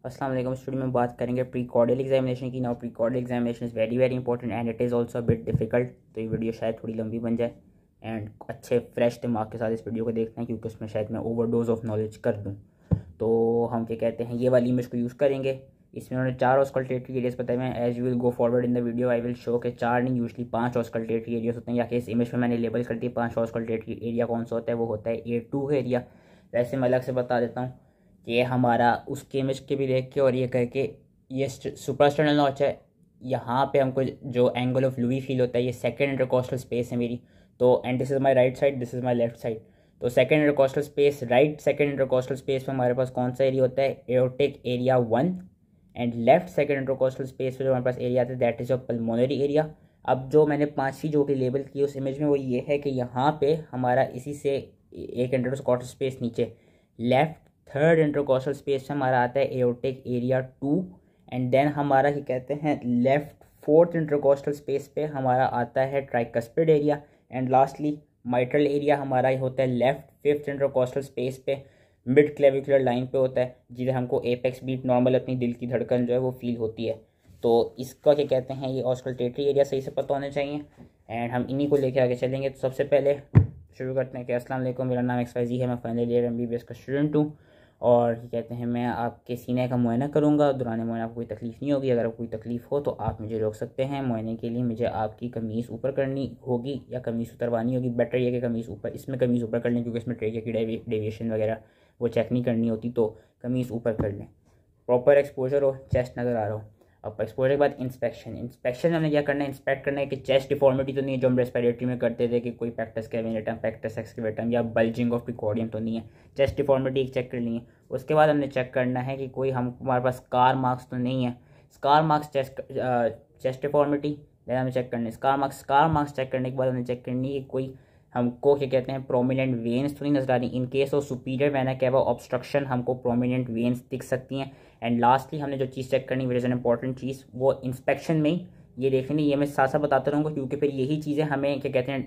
अस्सलाम वालेकुम। स्टूडियो में बात करेंगे प्री कॉर्डियल एग्जामिनेशन की। Now pre cordial examination is very very important and it is also bit difficult. तो ये वीडियो शायद थोड़ी लंबी बन जाए एंड अच्छे फ्रेश दिमाग के साथ इस वीडियो को देखते हैं, क्योंकि उसमें शायद मैं ओवरडोज ऑफ नॉलेज कर दूँ। तो हम क्या कहते हैं, ये वाली इमेज को यूज़ करेंगे। इसमें उन्होंने 4 ऑस्कल्टेटरी एरियाज बताए हुए हैं। As you will go forward in the video I will show के 4 नहीं, यूजली 5 ऑस्कल्टेटरी एरियाज होते हैं। या कि इस इमेज में मैंने लेबल कर दिया 5 ऑस्कल्टेटरी एरिया कौन सा होता है, वो होता है A2 एरिया। वैसे मैं अलग से बता देता हूँ कि ये हमारा उसके इमेज के भी देख के और ये करके, ये सुप्रास्टर्नल नॉच है। यहाँ पे हमको जो एंगल ऑफ लुई फील होता है, ये सेकंड इंटरकोस्टल स्पेस है मेरी। तो and this is my right side, this is my left side. तो second intercostal space, right second intercostal space में हमारे पास कौन सा एरिया होता है, aortic area 1। And left second intercostal space पे जो हमारे पास एरिया आता है that is your pulmonary area. अब जो मैंने 5 जो भी लेबल की उस इमेज में, वो ये है कि यहाँ पे हमारा इसी से एक इंटरकोस्टल स्पेस नीचे लेफ्ट थर्ड इंटरकोस्टल स्पेस में हमारा आता है एओर्टिक एरिया 2। एंड देन हमारा क्या कहते हैं, लेफ्ट फोर्थ इंटरकोस्टल स्पेस पे हमारा आता है tricuspid area. And lastly mitral area हमारा होता है लेफ्ट फिफ्थ इंटरकोस्टल स्पेस पे, मिड क्लेविकुलर लाइन पे होता है, जिधर हमको एपेक्स बीट नॉर्मल अपनी दिल की धड़कन जो है वो फील होती है। तो इसका क्या कहते हैं, ये ऑस्कल्टेटरी एरिया सही से पता होने चाहिए एंड हम इन्हीं को लेके आगे चलेंगे। तो सबसे पहले शुरू करते हैं कि अस्सलाम वालेकुम, मेरा नाम XYZ है, मैं फाइनल ईयर MBBS का स्टूडेंट हूँ। और क्या कहते हैं, मैं आपके सीने का मुआयना करूँगा। दौरान मुआयना आपको कोई तकलीफ़ नहीं होगी। अगर आपको कोई तकलीफ़ हो तो आप मुझे रोक सकते हैं। मुआयने के लिए मुझे आपकी कमीज़ ऊपर करनी होगी या कमीज़ उतरवानी होगी। बेटर ये कि कमीज़ ऊपर, इसमें कमीज़ ऊपर कर लें क्योंकि इसमें ट्रेकिया की डेविएशन वगैरह वो चेक नहीं करनी होती, तो कमीज़ ऊपर कर लें। प्रॉपर एक्सपोजर हो, चेस्ट नज़र आ रहा हो। अब एक्सपोजर के बाद इंस्पेक्शन में हमने क्या करना है, इंस्पेक्ट करना है कि चेस्ट डिफॉर्मिटी तो नहीं है जो हम रेस्पिरेटरी में करते थे कि कोई पेक्टस कैविनेटम, पेक्टस एक्सकैवेटम या बल्जिंग ऑफ प्रिकॉर्डियम तो नहीं है। चेस्ट डिफॉर्मिटी चेक कर ली है। उसके बाद हमने चेक करना है कि कोई हमारे पास स्कार मार्क्स तो नहीं है। स्कार मार्क्स चेस्ट डिफॉर्मिटी हमें चेक करना है। स्कार मार्क्स चेक करने के बाद हमने चेक करनी है कि कोई हमको क्या कहते हैं प्रोमिनेंट वेन्स तो नहीं नजर आ रही। In case of superior vena cava obstruction हमको प्रोमिनेंट वेन्स दिख सकती हैं। एंड लास्टली हमने जो चीज़ चेक करनी, विच इज़ एन इंपॉर्टेंट चीज़, वो इंस्पेक्शन में ही ये देखनी। ये मैं साथ साथ बताता रहूँगा क्योंकि फिर यही चीज़ें हमें क्या कहते हैं,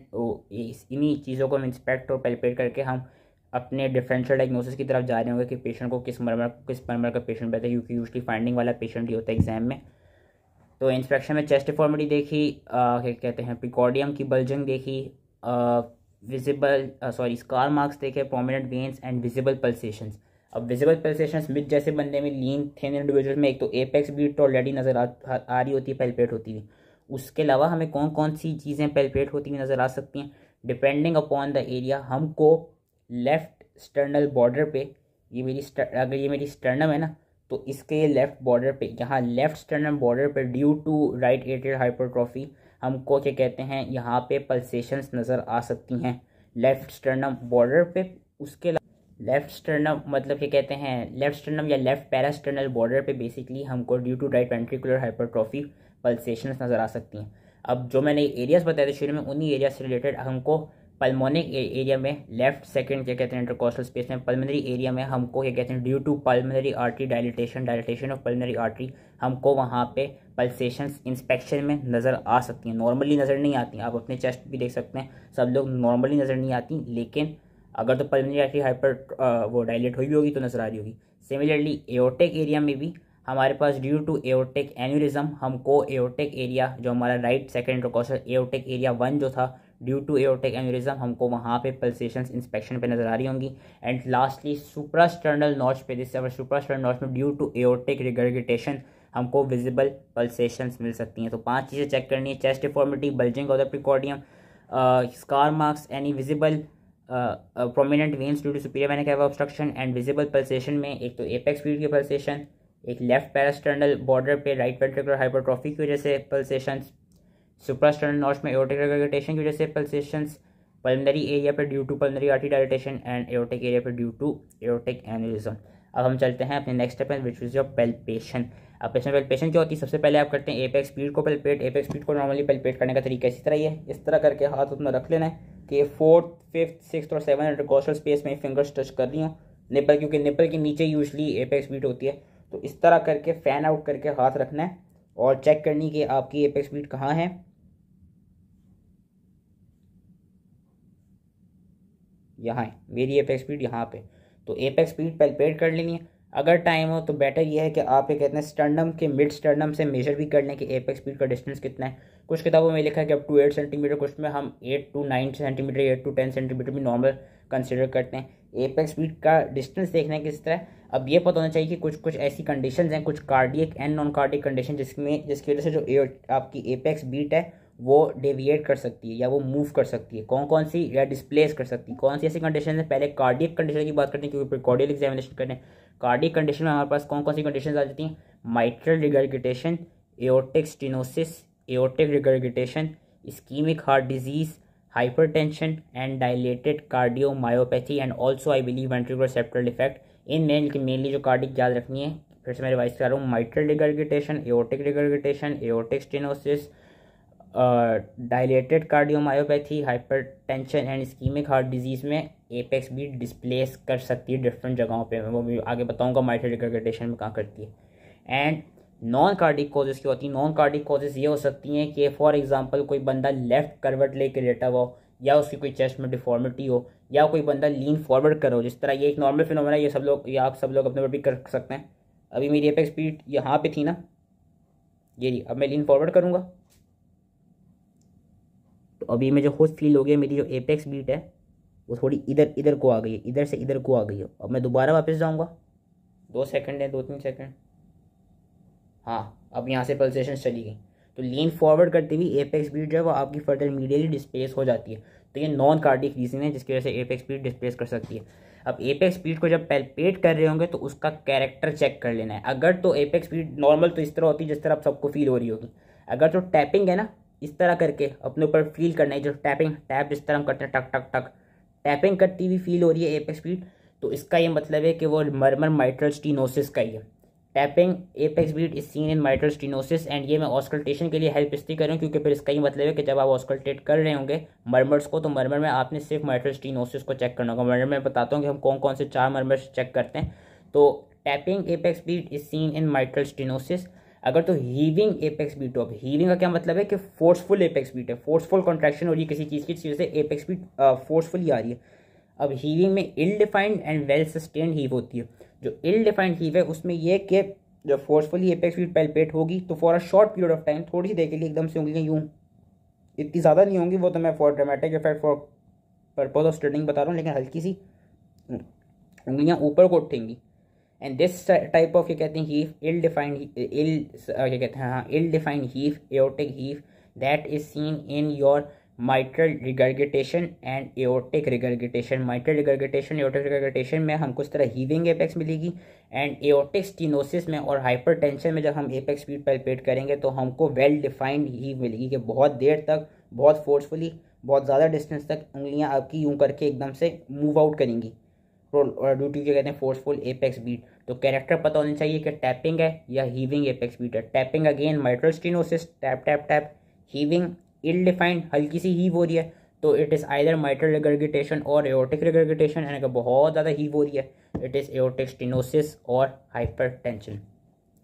इन्हीं चीज़ों को हम इंस्पेक्ट और पैल्पेट करके हम अपने डिफरेंशियल डायग्नोसिस की तरफ जा रहे होंगे कि पेशेंट को किस मरमर का पेशेंट रहता है, क्योंकि यूजली फाइंडिंग वाला पेशेंट ही होता है एग्जाम में। तो इंस्पेक्शन में चेस्ट डिफॉर्मिटी देखी, क्या कहते हैं प्रिकॉर्डियम की बल्जिंग देखी, विजिबल स्कार मार्क्स देखे, prominent veins and visible pulsations. अब विजिबल पल्सेशंस मिड जैसे बंदे में, लीन थिन इंडिविजुअल में, एक तो एपेक्स बीट तो ऑलरेडी नज़र आ रही होती है, पैल्पेट होती है। उसके अलावा हमें कौन कौन सी चीज़ें पैल्पेट होती हुई नज़र आ सकती हैं, डिपेंडिंग अपॉन द एरिया। हमको लेफ्ट स्टर्नल बॉर्डर पे, अगर ये मेरी स्टर्नम है ना, तो इसके लेफ्ट बॉर्डर पे, यहाँ लेफ्ट स्टर्नम बॉर्डर पे due to right atrial hypertrophy हमको क्या कहते हैं, यहाँ पे पल्सेशंस नज़र आ सकती हैं लेफ्ट स्टर्नम बॉर्डर पे। उसके लेफ्ट स्टर्नम मतलब क्या कहते हैं, लेफ्ट स्टर्नम या लेफ्ट पैरास्टर्नल बॉर्डर पे बेसिकली हमको due to right ventricular hypertrophy pulsations नज़र आ सकती हैं। अब जो मैंने एरियाज बताए थे शुरू में, उन्हीं एरिया से रिलेटेड हमको पल्मोनिक एरिया में लेफ्ट सेकंड क्या कहते हैं इंटरकोस्टल स्पेस में, पल्मोनरी एरिया में हमको क्या कहते हैं due to pulmonary artery dilatation of pulmonary artery हमको वहाँ पे पल्सेशंस इंस्पेक्शन में नज़र आ सकती हैं। नॉर्मली नज़र नहीं आती, आप अपने चेस्ट भी देख सकते हैं, सब लोग नॉर्मली नज़र नहीं आती, लेकिन अगर तो पल्मोनरी आर्टरी हाइपर वो डायलेट हुई होगी तो नज़र आ रही होगी। सिमिलरली एओर्टिक एरिया में भी हमारे पास ड्यू टू एओर्टिक एन्यूरिज्म हमको एओर्टिक एरिया जो हमारा right second intercostal aortic area 1 जो था, ड्यू टू एओर्टिक एन्यूरिज्म हमको वहाँ पे पल्सेशंस इंस्पेक्शन पे नज़र आ रही होंगी। एंड लास्टली सुप्रास्टर्नल नॉच पे, जिससे सुप्रास्टर्नल नॉच में ड्यू टू एओर्टिक रिगर्गिटेशन हमको विजिबल पल्सेशंस मिल सकती हैं। तो 5 चीज़ें चेक करनी है, chest deformity, bulging of the precordium, scar marks, any visible prominent veins due to superior vena cava obstruction and visible pulsation में एक तो एपेक्स बीट की पल्सेशन, एक लेफ्ट पैरास्टर्नल बॉर्डर पे राइट वेंट्रिकुलर हाइपरट्रॉफी की वजह से पल्सेशंस, सुप्रास्टर्नल नॉच में एओर्टिक रिगर्गिटेशन की वजह से पल्सेशंस, पल्मोनरी एरिया पर due to pulmonary artery dilatation and aortic area पर ड्यू टू एओर्टिक एन्यूरिज्म। अब हम चलते हैं अपने नेक्स्ट स्टेप में, विच इज योर पैल्पेशन। अब इसमें पैल्पेशन क्या होती है, सबसे पहले आप करते हैं एपेक्स बीट को पैल्पेट। एपेक्स बीट को नॉर्मली पैल्पेट करने का तरीका इसी तरह ही है, इस तरह करके हाथ उसमें रख लेना है कि 4th 5th 6th और 7th इंटरकोस्टल स्पेस में फिंगर्स टच कर रही हूँ निपल, क्योंकि निपल के नीचे यूजली एपेक्स बीट होती है। तो इस तरह करके फैन आउट करके हाथ रखना है और चेक करनी कि आपकी एपेक्स बीट कहाँ है। यहाँ है मेरी एपेक्स बीट, यहाँ पे। तो एपेक्स बीट पैल्पेट कर लेनी है। अगर टाइम हो तो बेटर ये है कि आप ये कहते हैं स्टर्नम के मिड स्टर्नम से मेजर भी कर लें कि एपेक्स बीट का डिस्टेंस कितना है। कुछ किताबों में लिखा है कि अप टू 8 सेंटीमीटर, कुछ में हम 8 to 9 सेंटीमीटर, 8 to 10 सेंटीमीटर भी नॉर्मल कंसिडर करते हैं। एपेक्स बीट का डिस्टेंस देखना है किस तरह। अब ये पता होना चाहिए कि कुछ कुछ ऐसी कंडीशंस हैं, कुछ cardiac and non cardiac condition जिसकी वजह से जो आपकी एपेक्स बीट है वो डेविएट कर सकती है या वो मूव कर सकती है। कौन कौन सी, या डिस्प्लेस कर सकती है, कौन सी ऐसी कंडीशन है। पहले कार्डियक कंडीशन की बात करते हैं क्योंकि प्रीकॉर्डियल एग्जामिनेशन करते हैं। कार्डियक कंडीशन में हमारे पास कौन कौन सी कंडीशन आ जाती हैं? Mitral regurgitation, aortic stenosis, aortic regurgitation, ischaemic heart disease, hypertension and dilated cardiomyopathy and also I believe ventricular septal defect. In mainly जो कार्डिक याद रखनी है, फिर से मैं रिवाइज कर रहा हूँ। Mitral regurgitation, aortic regurgitation, aortic stenosis, dilated cardiomyopathy, hypertension and ischaemic heart disease में एपेक्स बीट डिस्प्लेस कर सकती है डिफरेंट जगहों पे। मैं वो भी आगे बताऊंगा माइट्रल रिगर्गिटेशन में कहाँ करती है। एंड नॉन कार्डिक कॉजेज़ की होती है। नॉन कार्डिक कॉजेज़ ये हो सकती हैं कि फॉर एग्जांपल कोई बंदा लेफ्ट करवट लेके लेटा हुआ हो, या उसकी कोई चेस्ट में डिफॉर्मिटी हो, या कोई बंदा लीन फॉरवर्ड करो। जिस तरह ये एक नॉर्मल फिनोमेना है, ये आप सब लोग अपने पर भी कर सकते हैं। अभी मेरी एपेक्स बीट यहाँ पे थी ना, ये अब मैं लीन फॉरवर्ड करूँगा तो अभी मुझे खुद फील हो गया मेरी जो एपेक्स बीट है वो थोड़ी इधर इधर को आ गई है, इधर से इधर को आ गई है। अब मैं दोबारा वापस जाऊँगा, 2 सेकंड है, 2-3 सेकंड, हाँ अब यहाँ से पल्सेशन चली गई। तो लीन फॉरवर्ड करते हुए एपेक्स बीट जो है वो आपकी फर्दर इमीडिएटली डिस्प्लेस हो जाती है। तो ये नॉन कार्डिक रीजन है जिसकी वजह से एपेक्स बीट डिस्प्लेस कर सकती है। अब एपेक्स बीट को जब पैल्पेट कर रहे होंगे तो उसका कैरेक्टर चेक कर लेना है। अगर तो एपेक्स बीट नॉर्मल तो इस तरह होती है जिस तरह आप सबको फील हो रही होगी। अगर तो टैपिंग है ना, इस तरह करके अपने ऊपर फील करना है, जो टैप जिस तरह हम करते हैं, टक टक टक टैपिंग करती हुई फील हो रही है एपेक्स बीट, तो इसका ये मतलब है कि वो मर्मर माइट्रल स्टीनोसिस का ही है। Tapping apex beat is seen in mitral stenosis. And ये मैं ऑस्कल्टेशन के लिए हेल्प इसलिए कर रहा हूँ क्योंकि फिर इसका ही मतलब है कि जब आप ऑस्कल्टेट कर रहे होंगे मर्मर्स को, तो मर्मर में आपने सिर्फ माइट्रल स्टीनोसिस को चेक करना होगा। मर्मर में बताता हूँ कि हम कौन कौन से 4 मर्मर्स चेक करते हैं। तो tapping apex beat is seen in mitral stenosis. अगर तो हीविंग एपेक्स बीट हो, अब हीविंग का क्या मतलब है कि फोर्सफुल एपेक्स बीट है, फोर्सफुल कॉन्ट्रैक्शन हो रही है किसी चीज़ की, जिस वजह से एपेक्स बीट फोर्सफुली आ रही है। अब हीविंग में ill defined and well sustained heave होती है। जो इल डिफाइंड हीव है उसमें यह कि जब फोर्सफुली एपेक्स बीट पैल्पेट होगी तो for a short period of time, थोड़ी सी देर के लिए एकदम से उंगलियां यूं, इतनी ज़्यादा नहीं होंगी, वो तो मैं for dramatic effect for purpose of studying बता रहा हूँ, लेकिन हल्की सी उंगलियां ऊपर को उठेंगी। एंड दिस टाइप ऑफ ये कहते हैं हीव, इल डिफाइंड क्या कहते हैं, हाँ ill defined heave, aortic heave, that is seen in your mitral regurgitation and aortic regurgitation. Mitral regurgitation, aortic regurgitation में हमको इस तरह हीविंग एपेक्स मिलेगी। एंड एओर्टिक स्टीनोसिस में और हाइपरटेंशन में जब हम एपेक्स बीट पैल्पेट करेंगे तो हमको वेल डिफाइंड हीव मिलेगी कि बहुत देर तक, बहुत फोर्सफुली, बहुत ज़्यादा डिस्टेंस तक उंगलियां आपकी यूं करके एकदम से मूव आउट करेंगी ड्यू टू क्या कहते हैं फोर्सफुल एपेक्स बीट। तो कैरेक्टर पता होना चाहिए कि टैपिंग है या हीविंग एपेक्स बीट है। Tapping again mitral stenosis, tap tap tap. Heaving ill defined, हल्की सी हीव हो रही है तो it is either mitral regurgitation और एओर्टिक रिगर्गिटेशन, यानी कि बहुत ज़्यादा हीव हो रही है, इट इज़ एओर्टिक स्टीनोसिस और हाइपरटेंशन।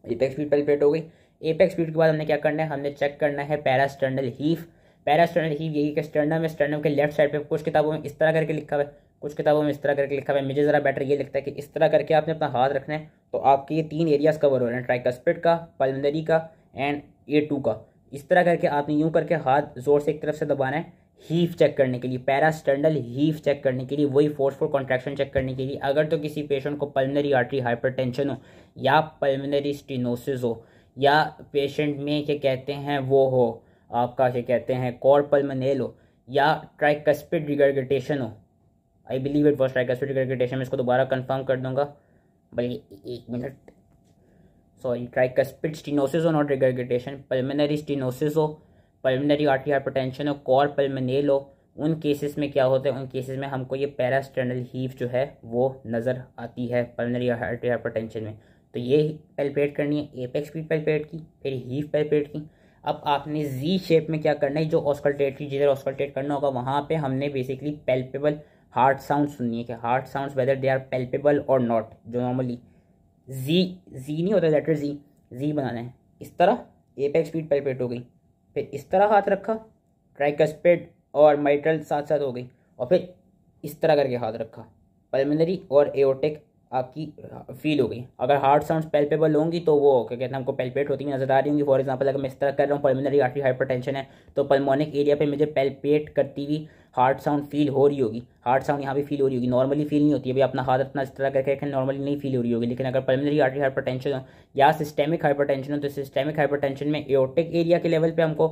एपेक्स बीट पैल्पेट हो गई। एपेक्स बीट के बाद हमने क्या करना है, हमने चेक करना है पैरास्टर्नल हीव। पैरास्टर्नल हीव यही कि स्टर्नम है, स्टर्नम के लेफ्ट साइड पे कुछ किताबों में इस तरह करके लिखा हुआ है, कुछ किताबों में इस तरह करके लिखा हुआ है। मुझे ज़रा बेटर ये लगता है कि इस तरह करके आपने अपना हाथ रखना है तो आपके ये 3 एरियाज कवर हो रहे हैं, ट्राइकस्पिड का, पल्मोनरी का एंड A2 का। इस तरह करके आपने यूं करके हाथ जोर से एक तरफ से दबाना है हीव चेक करने के लिए, पैरास्टर्नल हीव चेक करने के लिए, वही फोर्सफुल कॉन्ट्रैक्शन चेक करने के लिए। अगर तो किसी पेशेंट को पल्मोनरी आर्टरी हाइपरटेंशन हो या पल्मोनरी स्टेनोसिस हो, या पेशेंट में क्या कहते हैं वो हो आपका क्या कहते हैं कॉर पल्मोनेल हो, या ट्राइकस्पिड रिगर्गिटेशन हो, I believe it was tricuspid regurgitation, मैं इसको दोबारा कंफर्म कर दूंगा, बल्कि 1 मिनट, सॉरी, ट्राइकस्पिड स्टेनोसिस हो नॉट रिगर्गिटेशन, पल्मोनरी स्टेनोसिस हो, पल्मोनरी आर्टरी हाइपरटेंशन हो, कॉर पल्मोनेल हो, उन केसेस में क्या होता है, उन केसेस में हमको ये पैरास्टर्नल हीव जो है वो नज़र आती है पल्मोनरी आर्टरी हाइपरटेंशन में। तो ये पैल्पेट करनी है एपेक्स बीट पैल्पेट की, फिर हीव पैल्पेट की। अब आपने जी शेप में क्या करना है, जो ऑस्कल्टेटरी जिधर ऑस्कल्टेट करना होगा वहाँ पे हमने बेसिकली पैल्पेबल हार्ट साउंड सुननी है कि heart sounds whether they are palpable और नॉट। जो नॉर्मली जी नहीं होता, लेटर जी बनाना है। इस तरह एपेक्स बीट पैल्पेट हो गई, फिर इस तरह हाथ रखा, ट्राइकस्पिड और माइट्रल साथ साथ हो गई, और फिर इस तरह करके हाथ रखा, पल्मोनरी और एओर्टिक आपकी फील हो गई। अगर हार्ट साउंड्स पैल्पेबल होंगी तो वो क्या कहते हैं हमको पैल्पेट होती हुई नजर आ रही होंगी। फॉर एग्जांपल अगर मैं इस तरह कर रहा हूँ, पल्मोनरी आर्टरी हाइपरटेंशन है, तो पल्मोनिक एरिया पे मुझे पैल्पेट करती हुई हार्ट साउंड फील हो रही होगी, हार्ट साउंड यहाँ भी फील हो रही होगी। नॉर्मली फील नहीं होती है, अभी अपना हाथ अपना इस तरह करके रखें, नॉर्मली नहीं फील हो रही होगी। लेकिन अगर पल्मोनरी आर्टरी हाइपरटेंशन हो या सिस्टेमिक हाइपरटेंशन हो, तो सिस्टेमिक हाइपरटेंशन में एओर्टिक एरिया के लेवल पे हमको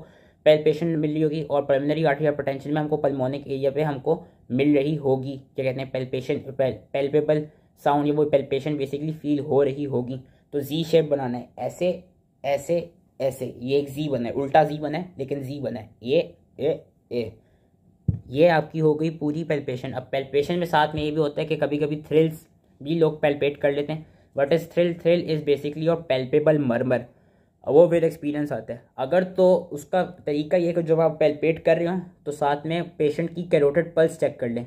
पैल्पेशन मिल रही होगी, और पल्मोनरी आर्टरी हाइपरटेंशन में हमको पल्मोनिक एरिया पे हमको मिल रही होगी, क्या कहते हैं पैल्पेशन, पैल्पेबल साउंड, ये वो पैल्पेशन बेसिकली फील हो रही होगी। तो जी शेप बनाना है, ऐसे ऐसे ऐसे, ये एक जी बना है, उल्टा जी बना है लेकिन जी बना है, ये आपकी हो गई पूरी पैल्पेशन। अब पैल्पेशन में साथ में ये भी होता है कि कभी कभी थ्रिल्स भी लोग पैल्पेट कर लेते हैं। What is thrill? Thrill is basically और पैल्पेबल मरमर, वो विद एक्सपीरियंस आता है। अगर तो उसका तरीका ये है कि जब आप पैल्पेट कर रहे हो तो साथ में पेशेंट की कैरोटिड पल्स चेक कर लें।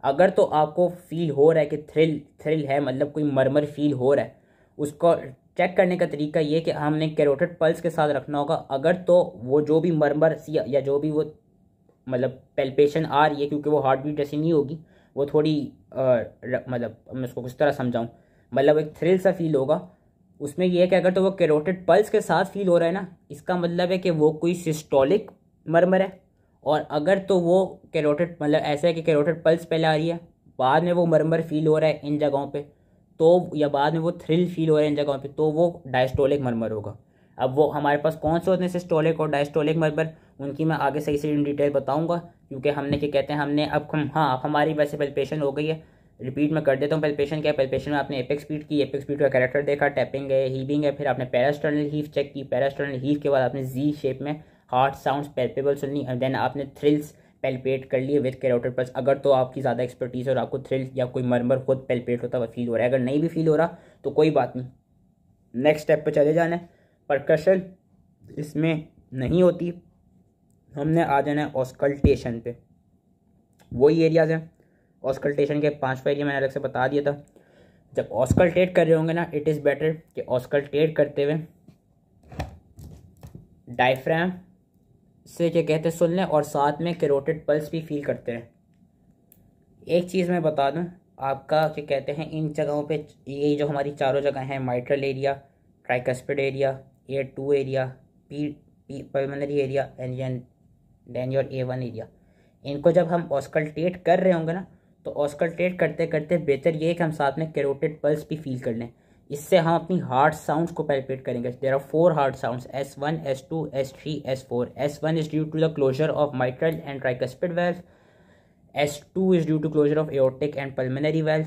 अगर तो आपको फील हो रहा है कि थ्रिल है, मतलब कोई मरमर फील हो रहा है, उसको चेक करने का तरीका ये कि हमने कैरोटिड पल्स के साथ रखना होगा। अगर तो वो जो भी मरमर या जो भी वो मतलब पैल्पेशन आ रही है, क्योंकि वो हार्ट बीट ऐसी नहीं होगी, वो थोड़ी मतलब मैं उसको किस तरह समझाऊँ, मतलब एक थ्रिल सा फील होगा। उसमें यह है कि अगर तो वो कैरोटिड पल्स के साथ फील हो रहा है ना, इसका मतलब है कि वो कोई सिस्टोलिक मरमर है। और अगर तो वो कैरोटिड मतलब ऐसा है कि कैरोटिड पल्स पहले आ रही है, बाद में वो मरमर फील हो रहा है इन जगहों पे, तो या बाद में वो थ्रिल फील हो रहा है इन जगहों पे, तो वो डायस्टोलिक मरमर होगा। अब वो हमारे पास कौन से होते हैं सिस्टोलिक और डायस्टोलिक मरमर, उनकी मैं आगे सही से इन डिटेल बताऊंगा, क्योंकि हमने क्या कहते हैं हमने अब हाँ अब हमारी वैसे पैल्पेशन हो गई है। रिपीट में कर देता हूँ पैल्पेशन क्या है। पैल्पेशन में आपने एपेक्स स्पीड की, एपेक्स स्पीड का कैरेक्टर देखा, टैपिंग है, हीविंग है, फिर आपने पैरास्टर्नल हीव चेक की, पैरास्टर्नल हीव के बाद आपने जी शेप में हार्ट साउंड्स पैल्पेबल सुननी, एंड देन आपने थ्रिल्स पैल्पेट कर लिए विद कैरोटिड पल्स। अगर तो आपकी ज़्यादा एक्सपर्टीज और आपको थ्रिल या कोई मरमर खुद पैल्पेट होता हुआ फील हो रहा है, अगर नहीं भी फील हो रहा तो कोई बात नहीं, नेक्स्ट स्टेप पे चले जाना है। परकशन इसमें नहीं होती, हमने आ जाना है ऑस्कल्टेशन पे। वही एरियाज हैं ऑस्कल्टेशन के, 5 एरिया मैंने अलग से बता दिया था। जब ऑस्कल्टेट कर रहे होंगे ना, इट इज़ बेटर कि ऑस्कल्टेट करते हुए डायफ्राम से क्या कहते हैं सुन लें, और साथ में कैरोटिड पल्स भी फील करते रहें। एक चीज़ मैं बता दूं आपका, क्या कहते हैं इन जगहों पे, ये जो हमारी चारों जगह हैं, mitral area, tricuspid area, A2 area, P pulmonary area, and then your A1 area, इनको जब हम ऑस्कल्टेट कर रहे होंगे ना, तो ऑस्कल्टेट करते करते बेहतर ये है कि हम साथ में कैरोटिड पल्स भी फील कर लें। इससे हम अपनी हार्ट साउंड्स को पैल्पेट करेंगे। There are 4 heart sounds, S1, S2, S3, S4। S1 is due to the closure of mitral and tricuspid valve, S2 is due to closure of aortic and pulmonary valve,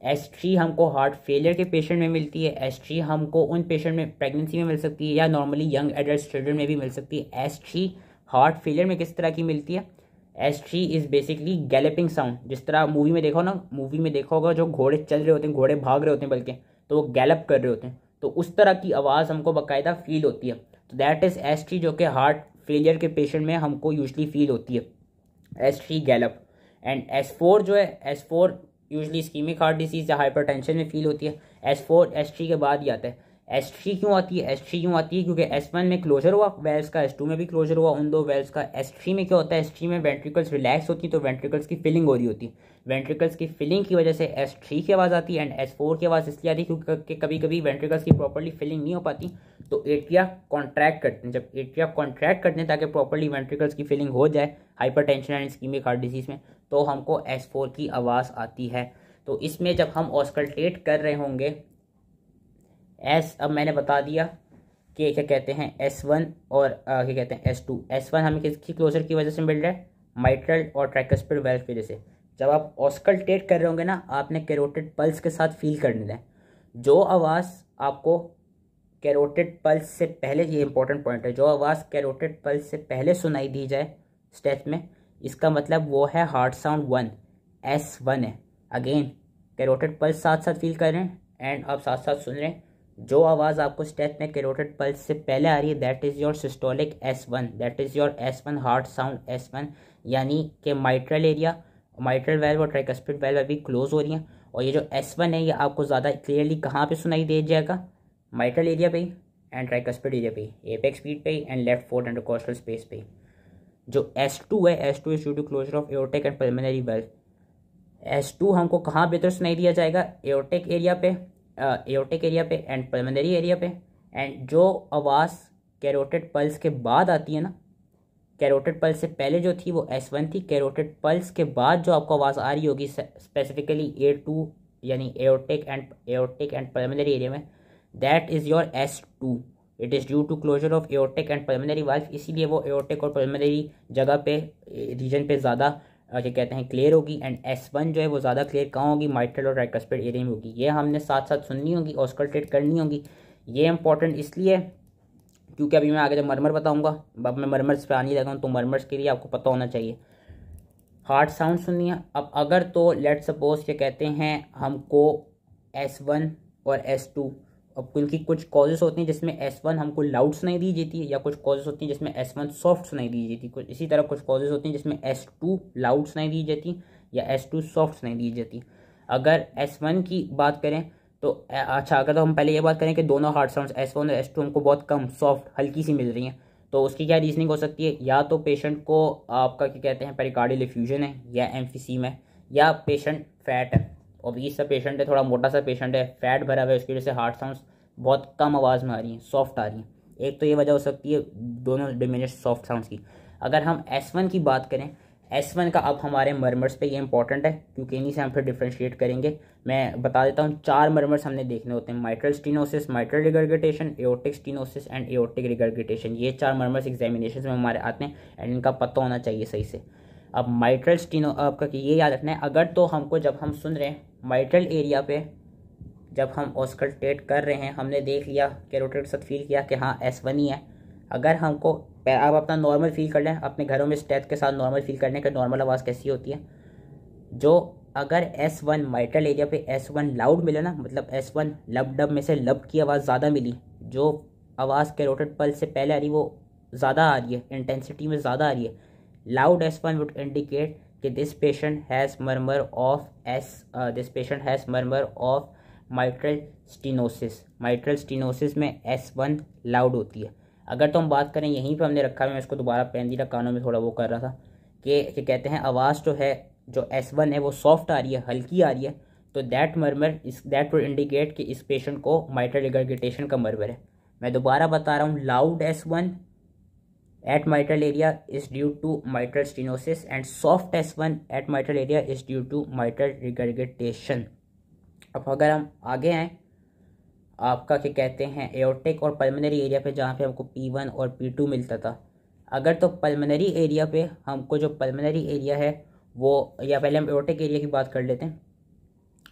S3 हमको heart failure के patient में मिलती है, S3 हमको उन patient में pregnancy में मिल सकती है या नॉर्मली यंग एडल्ट चिल्ड्रन में भी मिल सकती है। S3 हार्ट फेलियर में किस तरह की मिलती है? S3 इज बेसिकली गैलेपिंग साउंड, जिस तरह मूवी में देखो ना, मूवी में देखा होगा जो घोड़े चल रहे होते हैं, घोड़े भाग रहे होते हैं बल्कि, तो वो गैलप कर रहे होते हैं, तो उस तरह की आवाज़ हमको बाकायदा फील होती है। तो दैट इज़ S3, जो कि हार्ट फेलियर के पेशेंट में हमको यूजली फील होती है, S3 गैलप। एंड S4 जो है, S4 usually ischemic heart disease या हाइपरटेंशन में फील होती है। S4 S3 के बाद ही आता है। S3 क्यों आती है? S3 क्यों आती है? क्योंकि S1 में क्लोजर हुआ वेल्स का, S2 में भी क्लोजर हुआ उन 2 वेल्स का। S3 में क्या होता है? S3 में वेंट्रिकल्स रिलैक्स होती है, तो वेंट्रिकल्स की फिलिंग हो रही होती है। वेंट्रिकल्स की फिलिंग की वजह से S3 की आवाज़ आती है, एंड S4 की आवाज़ इसलिए आती है क्योंकि कभी कभी वेंट्रिकल्स की प्रॉपर्ली फिलिंग नहीं हो पाती, तो एट्रिया कॉन्ट्रैक्ट करते हैं। जब एट्रिया कॉन्ट्रैक्ट करते हैं ताकि प्रॉपर्ली वेंट्रिकल्स की फिलिंग हो जाए hypertension and ischaemic heart disease में, तो हमको S4 की आवाज़ आती है। तो इसमें जब हम ऑस्कल्टेट कर रहे होंगे अब मैंने बता दिया कि क्या कहते हैं S1 और क्या कहते हैं S2। S1 हमें किसकी क्लोजर की वजह से मिल रहा है? माइट्रल और ट्राइकस्पिड वेल्व की वजह से। जब आप ऑस्कल्टेट कर रहे होंगे ना, आपने कैरोटिड पल्स के साथ फील करना है। जो आवाज़ आपको कैरोटिड पल्स से पहले, ये इंपॉर्टेंट पॉइंट है, जो आवाज़ कैरोटिड पल्स से पहले सुनाई दी जाए स्टेप में, इसका मतलब वो है हार्ट साउंड 1, S1 है। अगेन कैरोटिड पल्स साथ साथ फील कर रहे हैं एंड आप साथ साथ सुन रहे हैं। जो आवाज़ आपको स्टेप में कैरोटिड पल्स से पहले आ रही है, that is your systolic S1, that is your S1 heart sound S1। यानी कि माइट्रल एरिया, माइट्रल वेल्व और ट्राइकस्पिड वेल्व अभी क्लोज हो रही हैं, और ये जो S1 है ये आपको ज़्यादा क्लियरली कहाँ पे सुनाई दे जाएगा? माइट्रल एरिया पे ही एंड ट्राइकस्पिड एरिया पे ही, एपेक्स स्पीड पे ही and left fourth intercostal space पे ही। जो S2 है, S2 is due to closure of aortic and pulmonary valve. S2 हमको कहाँ बेहतर सुनाई दिया जाएगा, एओर्टिक एरिया पे, एओर्टिक एरिया पे एंड पल्मोनरी एरिया पे। एंड जो आवाज़ कैरोटिड पल्स के बाद आती है ना, कैरोटिड पल्स से पहले जो थी वो S1 थी, कैरोटिड पल्स के बाद जो आपको आवाज़ आ रही होगी स्पेसिफिकली A2 यानी एओर्टिक एंड पल्मोनरी एरिया में, that is your S2। It is due to closure of aortic and pulmonary valve, इसीलिए वो एओर्टिक और पल्मोनरी जगह पे रीजन पे ज़्यादा क्या कहते हैं क्लियर होगी। एंड S1 जो है वो ज़्यादा क्लियर कहाँ होगी, माइट्रल और ट्राइकस्पिड एरिया में होगी। ये हमने साथ साथ सुननी होगी, ऑस्कल्टेट करनी होगी। ये इंपॉर्टेंट इसलिए क्योंकि अभी मैं आगे जब मरमर बताऊंगा, अब मैं मरमर्स पे आने लगा हूँ, तो मरमर्स के लिए आपको पता होना चाहिए हार्ड साउंड सुननी है। अब अगर तो लेट सपोज ये कहते हैं हमको S1 और S2, अब उनकी कुछ कॉजेस होती हैं जिसमें S1 हमको लाउड सुनाई दी जाती है, या कुछ कॉजेस होती हैं जिसमें S1 सॉफ्ट सुनाई दी जाती है। कुछ इसी तरह कुछ कॉजेस होती हैं जिसमें S2 लाउड सुनाई दी जाती है या S2 सॉफ्ट सुनाई दी जाती है। अगर S1 की बात करें तो अच्छा, अगर तो हम पहले ये बात करें कि दोनों हार्ड साउंड्स S1 और S2 हमको बहुत कम सॉफ्ट हल्की सी मिल रही हैं, तो उसकी क्या रीजनिंग हो सकती है, या तो पेशेंट को आपका क्या कहते हैं पेरिकार्डियल एफ्यूजन है या एम्फीसीम है, या पेशेंट फैट है, ओबीस सा पेशेंट है, थोड़ा मोटा सा पेशेंट है, फैट भरा हुआ है, उसकी वजह से हार्ड साउंड्स बहुत कम आवाज़ में आ रही हैं, सॉफ्ट आ रही हैं। एक तो ये वजह हो सकती है दोनों डिमिनिश सॉफ्ट साउंड्स की। अगर हम S1 की बात करें, S1 का अब हमारे मरमर्स पे ये इंपॉर्टेंट है क्योंकि इन्हीं से हम फिर डिफ्रेंशिएट करेंगे। मैं बता देता हूँ 4 मरमर्स हमने देखने होते हैं, mitral stenosis, mitral regurgitation, aortic stenosis and aortic regurgitation. ये 4 मरमर्स एग्जामिनेशन में हमारे आते हैं एंड इनका पता होना चाहिए सही से। अब माइट्रल स्टीनो आपका ये याद रखना है, अगर तो हमको जब हम सुन रहे हैं माइट्रल एरिया पे जब हम ऑस्कल्टेट कर रहे हैं, हमने देख लिया कैरोटिड के साथ फील किया कि हाँ S1 ही है। अगर हमको आप अपना नॉर्मल फील कर लें, अपने घरों में स्टेथ के साथ नॉर्मल फील करने का नॉर्मल आवाज़ कैसी होती है, जो अगर S1 माइट्रल एरिया पे S1 लाउड मिले ना, मतलब S1 लब डब में से लब की आवाज़ ज़्यादा मिली, जो आवाज़ कैरोटिड पल्स से पहले आ रही वो ज़्यादा आ रही है, इंटेंसिटी में ज़्यादा आ रही है, लाउड S1 वुड इंडिकेट कि this patient has murmur of mitral stenosis. Mitral stenosis में S1 लाउड होती है। अगर तो हम बात करें, यहीं पे हमने रखा है, मैं इसको दोबारा पेन दिया, कानों में थोड़ा वो कर रहा था कि कहते हैं आवाज़ जो है जो S1 है वो सॉफ्ट आ रही है, हल्की आ रही है, तो that murmur that will indicate कि इस पेशेंट को माइट्रल रिगर्गिटेशन का मर्मर है। मैं दोबारा बता रहा हूँ, loud S1 at mitral area is due to mitral stenosis and soft S1 at mitral area is due to mitral regurgitation। अब अगर हम आगे आएँ, आपका क्या कहते हैं एओर्टिक और पल्मोनरी एरिया पे जहाँ पे हमको P1 और P2 मिलता था, अगर तो पल्मोनरी एरिया पे हमको जो पल्मोनरी एरिया है वो, या पहले हम एओर्टिक एरिया की बात कर लेते हैं।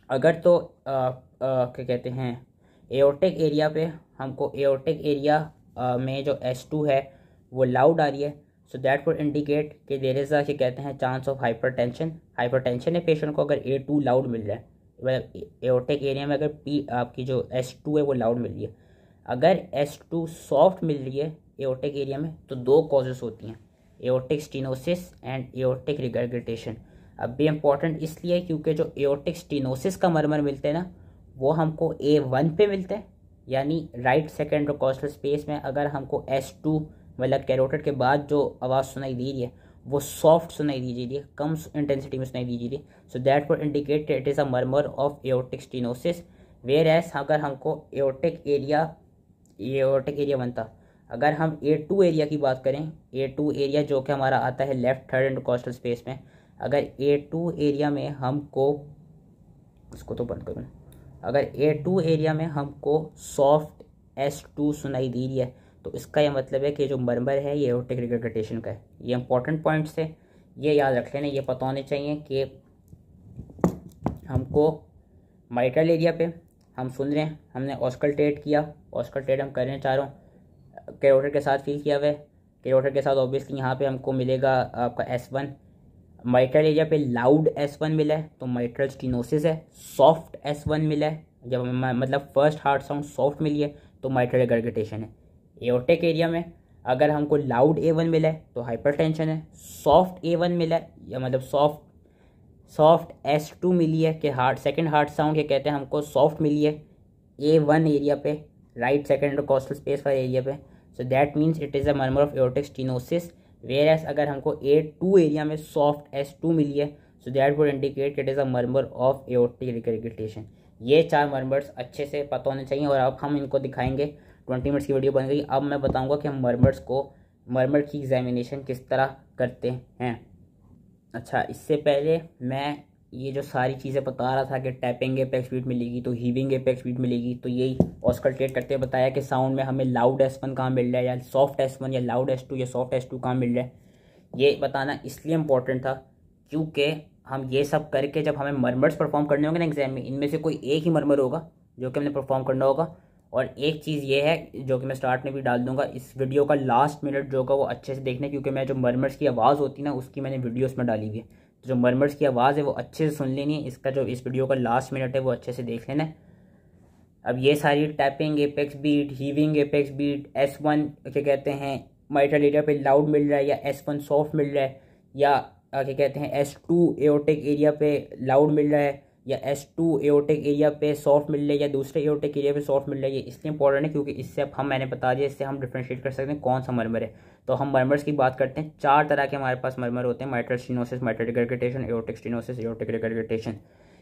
अगर तो क्या कहते हैं एओर्टिक एरिया पे हमको एओर्टिक एरिया में जो S2 है वो लाउड आ रही है, सो दैट वुड इंडिकेट कि देयर इज़ क्या कहते हैं चांस ऑफ हाइपरटेंशन है पेशेंट को अगर A2 लाउड मिल रहा है, मतलब एओर्टिक एरिया में अगर आपकी जो S2 है वो लाउड मिल रही है। अगर S2 सॉफ्ट मिल रही है एओर्टिक एरिया में तो 2 कॉजेस होती हैं, aortic stenosis and aortic regurgitation. अब भी इम्पॉर्टेंट इसलिए क्योंकि जो एओर्टिक स्टीनोसिस का मर्मर मिलते हैं ना, वो हमको A1 पे मिलते हैं, यानी राइट सेकेंड इंटरकॉस्टल स्पेस में। अगर हमको S2 मतलब कैरोटिड के बाद जो आवाज़ सुनाई दे रही है वो सॉफ्ट सुनाई दी जा रही है, कम इंटेंसिटी में सुनाई दी जा रही है, so that would indicate it is a murmur of aortic stenosis. Whereas अगर हमको एओर्टिक एरिया बनता, अगर हम A2 एरिया की बात करें, A2 एरिया जो कि हमारा आता है लेफ्ट थर्ड इंटरकॉस्टल स्पेस में, अगर A2 एरिया में हमको, इसको तो बंद करूँ, अगर A2 एरिया में हमको सॉफ्ट S2 सुनाई दे रही है तो इसका यह मतलब है कि जो मर्मर है ये एओर्टिक रिगर्गिटेशन का है। ये इंपॉर्टेंट पॉइंट्स है, ये याद रख लेना, ये पता होने चाहिए कि हमको माइट्रल एरिया पे हम सुन रहे हैं, हमने ऑस्कल्टेट किया, ऑस्कल्टेट हम करने चाह रहे हो, कैरोटिड के साथ फील किया हुआ है, कैरोटिड के साथ ऑब्वियसली यहाँ पे हमको मिलेगा आपका S1। माइट्रल एरिया पे लाउड S1 मिला है तो माइट्रल स्टीनोसिस है, सॉफ्ट S1 मिला है, जब मतलब फर्स्ट हार्ट साउंड सॉफ्ट मिली है तो माइट्रल रिगर्गिटेशन है। एओर्टिक एरिया में अगर हमको लाउड A1 मिला है तो हाइपरटेंशन है, सॉफ्ट A1 मिला है या मतलब सॉफ्ट S2 मिली है कि हार्ट सेकंड हार्ट साउंड ये कहते हैं हमको सॉफ्ट मिली है A1 एरिया पे, राइट सेकंड इंटरकॉस्टल स्पेस वाले एरिया पे, so that means it is a murmur of aortic stenosis. Whereas अगर हमको A2 एरिया में सॉफ्ट S2 मिली है, so that would indicate it is a murmur of aortic regurgitation. ये 4 murmurs अच्छे से पता होने चाहिए और अब हम इनको दिखाएंगे। 20 मिनट्स की वीडियो बन गई। अब मैं बताऊंगा कि हम मर्मर की एग्जामिनेशन किस तरह करते हैं। अच्छा, इससे पहले मैं ये जो सारी चीज़ें बता रहा था कि टैपिंग एपेक्स बीट मिलेगी तो हीविंग एपेक्स बीट मिलेगी, तो यही ऑस्कल्टेट करते हुए बताया कि साउंड में हमें लाउड S1 कहाँ मिल रहा है या सॉफ्ट S1 या लाउड S2 या सॉफ्ट S2 कहाँ मिल रहा है। ये बताना इसलिए इम्पोर्टेंट था क्योंकि हम ये सब करके जब हमें मर्मर्स परफॉर्म करने होंगे ना एग्जाम में, इनमें से कोई एक ही मर्मर होगा जो कि हमने परफॉर्म करना होगा। और एक चीज़ ये है जो कि मैं स्टार्ट में भी डाल दूंगा, इस वीडियो का लास्ट मिनट जो होगा वो अच्छे से देखना, क्योंकि मैं जो मर्मर्स की आवाज़ होती है ना उसकी मैंने वीडियोस में डाली हुई है। तो जो मर्मर्स की आवाज़ है वो अच्छे से सुन लेनी है। इसका जो इस वीडियो का लास्ट मिनट है वो अच्छे से देख लेना है। अब ये सारी tapping apex beat, heaving apex beat, S1 क्या कहते हैं माइट्रल एरिया पे लाउड मिल रहा है या S1 सॉफ्ट मिल रहा है, या क्या कहते हैं S2 एओर्टिक एरिया पे लाउड मिल रहा है या S2 एओर्टिक एरिया पे सॉफ्ट मिल रहा है या दूसरे एओर्टिक एरिया पे सॉफ्ट मिल रहा है। ये इसलिए इंपॉर्टेंट है क्योंकि इससे अब मैंने बता दिया, इससे हम डिफ्रेंशिएट कर सकते हैं कौन सा मर्मर है। तो हम मर्मर्स की बात करते हैं। 4 तरह के हमारे पास मर्मर होते हैं, mitral stenosis, mitral regurgitation, aortic stenosis, aortic regurgitation.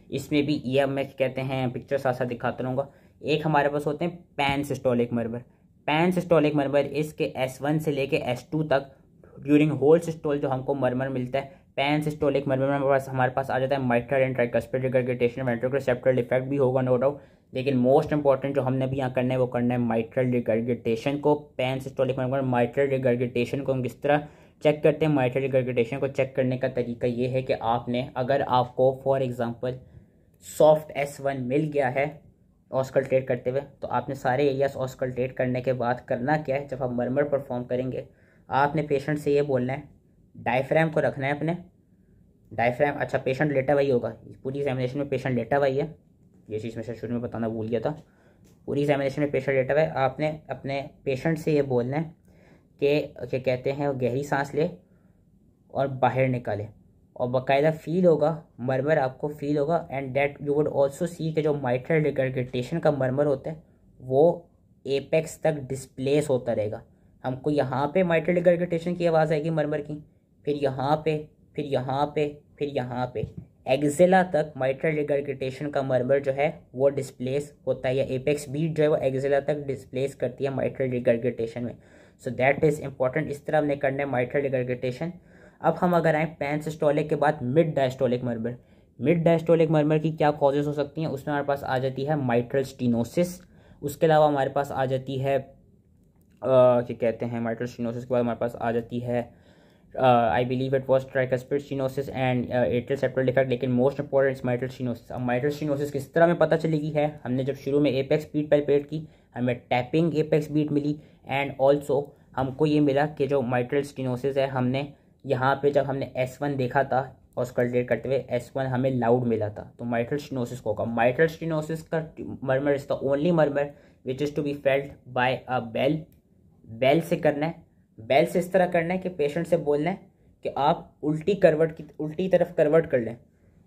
इसमें भी ये अब मैं कहते हैं पिक्चर साथ साथ दिखाता रहूँगा। एक हमारे पास होते हैं pan systolic murmur. Pan systolic murmur इसके S1 से लेके S2 तक ड्यूरिंग होल सिस्टोल जो हमको मर्मर मिलता है। पैन सिस्टोलिक मर्मर में हमारे पास आ जाता है mitral and tricuspid regurgitation, ventricular septal effect भी होगा नो डाउट, लेकिन मोस्ट इंपॉर्टेंट जो हमने भी यहाँ करना है वो करना है माइट्रल रिगर्गिटेशन को। Pan systolic murmur mitral regurgitation को हम किस तरह चेक करते हैं। माइट्रल रिगर्गिटेशन को चेक करने का तरीका ये है कि आपने, अगर आपको फॉर एग्जांपल सॉफ्ट S1 मिल गया है ऑस्कल्टेट करते हुए, तो आपने सारे एरियाज ऑस्कल्टेट करने के बाद करना क्या है, जब आप मर्मर परफॉर्म करेंगे आपने पेशेंट से ये बोलना है, डायफ्राम को रखना है अपने डायफ्राम। अच्छा, पेशेंट लेटा हुआ ही होगा पूरी एग्जामिनेशन में, पेशेंट लेटा हुआ ही है, ये चीज़ मैं शुरू में बताना भूल गया था। पूरी एग्जामिनेशन में पेशेंट लेटा हुआ है, आपने अपने पेशेंट से ये बोलना है कि क्या कहते हैं गहरी सांस ले और बाहर निकाले, और बाकायदा फील होगा मर्मर, आपको फील होगा। And that you would also see कि जो माइट्रल रिगर्गिटेशन का मर्मर होता है वो एपेक्स तक डिस्प्लेस होता रहेगा। हमको यहाँ पे माइट्रल रिगर्गिटेशन की आवाज़ आएगी मर्मर की, फिर यहाँ पे, फिर यहाँ पे, फिर यहाँ पे, एक्जिला तक माइट्रल रिगर्गिटेशन का मर्मर जो है वो डिस्प्लेस होता है, या एपेक्स बीट जो है वो एक्जिला तक डिस्प्लेस करती है माइट्रल रिगर्गिटेशन में। सो दैट इज़ इंपॉर्टेंट। इस तरह हमने करना है माइट्रल रिगर्गिटेशन। अब हम अगर आए पैन सिस्टोलिक के बाद mid diastolic murmur. Mid diastolic murmur की क्या कॉजेज हो सकती हैं, उसमें हमारे पास आ जाती है माइट्रल स्टीनोसिस। उसके अलावा हमारे पास आ जाती है क्या कहते हैं माइट्रल स्टीनोसिस के बाद हमारे पास आ जाती है I believe it was tricuspid stenosis and atrial septal defect, लेकिन मोस्ट इंपॉर्टेंट माइट्रल स्टीनोसिस। अब माइट्रल स्टीनोसिस किस तरह में पता चलेगी है, हमने जब शुरू में एपेक्स बीट पैल्पेट की हमें टैपिंग एपेक्स बीट मिली, एंड ऑल्सो हमको ये मिला कि जो माइट्रल स्टीनोसिस है, हमने यहाँ पे जब हमने S1 देखा था ऑस्कल्टेट करते हुए, S1 हमें लाउड मिला था, तो माइट्रल स्टीनोसिस को होगा। माइट्रल स्टीनोसिस का murmur is the only murmur which is to be felt by a bell. Bell से करना है, बेल से इस तरह करना है कि पेशेंट से बोलना है कि आप उल्टी तरफ करवट कर लें।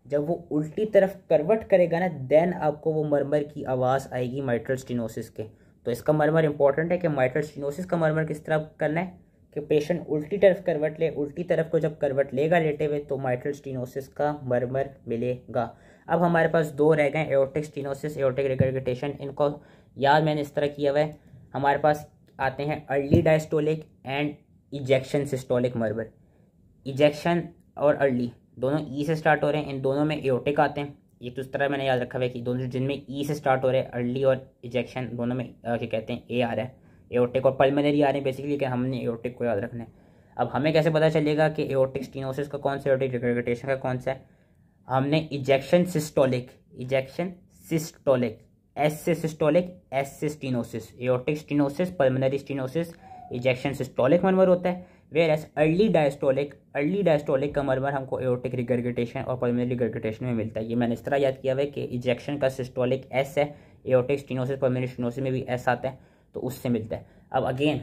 जब वो उल्टी तरफ करवट करेगा ना, देन आपको वो मर्मर की आवाज़ आएगी माइट्रल स्टीनोसिस के। तो इसका मर्मर इंपॉर्टेंट है कि माइट्रल स्टीनोसिस का मर्मर किस तरह करना है कि पेशेंट उल्टी तरफ करवट ले, उल्टी तरफ को जब करवट लेगा लेटे हुए तो माइट्रल स्टीनोसिस का मर्मर मिलेगा। अब हमारे पास 2 रह गए, एओर्टिक स्टीनोसिस, एओर्टिक रिगर्गिटेशन। इनको याद मैंने इस तरह किया हुआ है। हमारे पास आते हैं early diastolic and ejection systolic murmur. Ejection और अर्ली दोनों ई से स्टार्ट हो रहे हैं, इन दोनों में एओर्टिक आते हैं। ये तो इस तरह मैंने याद रखा हुआ है कि दोनों जिनमें ई से स्टार्ट हो रहे हैं, अर्ली और इजेक्शन, दोनों में क्या कहते हैं ए आ रहा है, एओर्टिक और पल्मोनरी आ रहे हैं बेसिकली, कि हमने एओर्टिक को याद रखना है। अब हमें कैसे पता चलेगा कि एओर्टिक स्टीनोसिस का कौन सा, एओर्टिक रिगर्गिटेशन का कौन सा है। हमने इजेक्शन सिस्टोलिक, एस से सिस्टोलिक, एस से stenosis, aortic stenosis, pulmonary stenosis, ejection systolic murmur होता है। वेयर एस अर्ली डायस्टोलिक का मर्मर हमको एओर्टिक रिगर्गिटेशन और पल्मोनरी रिगर्गिटेशन में मिलता है। ये मैंने इस तरह याद किया हुआ है कि इजेक्शन का सिस्टोलिक एस है, एओर्टिक स्टीनोसिस पल्मोनरी स्टीनोसिस में भी एस आता है, तो उससे मिलता है। अब अगेन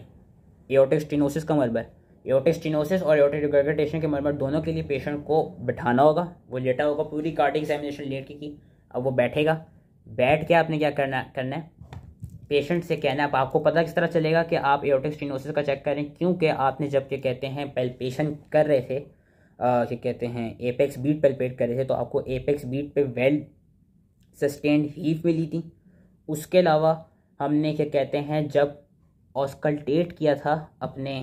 एओर्टिक स्टीनोसिस का मर्मर, एओर्टिक स्टीनोसिस और एओर्टिक रिगर्गिटेशन के मर्मर दोनों के लिए पेशेंट को बिठाना होगा, वो लेटा होगा, पूरी कार्डियक एग्जामिनेशन लेट की। अब वो बैठेगा, बैठ के आपने क्या करना है, पेशेंट से कहना है। अब आपको पता किस तरह चलेगा कि आप एओर्टिक स्टीनोसिस का चेक करें, क्योंकि आपने जब क्या कहते हैं पैल्पेशन कर रहे थे, क्या कहते हैं एपेक्स बीट पल्पेट कर रहे थे, तो आपको एपेक्स बीट पे वेल सस्टेन्ड हीव मिली थी। उसके अलावा हमने क्या कहते हैं जब ऑस्कल्टेट किया था अपने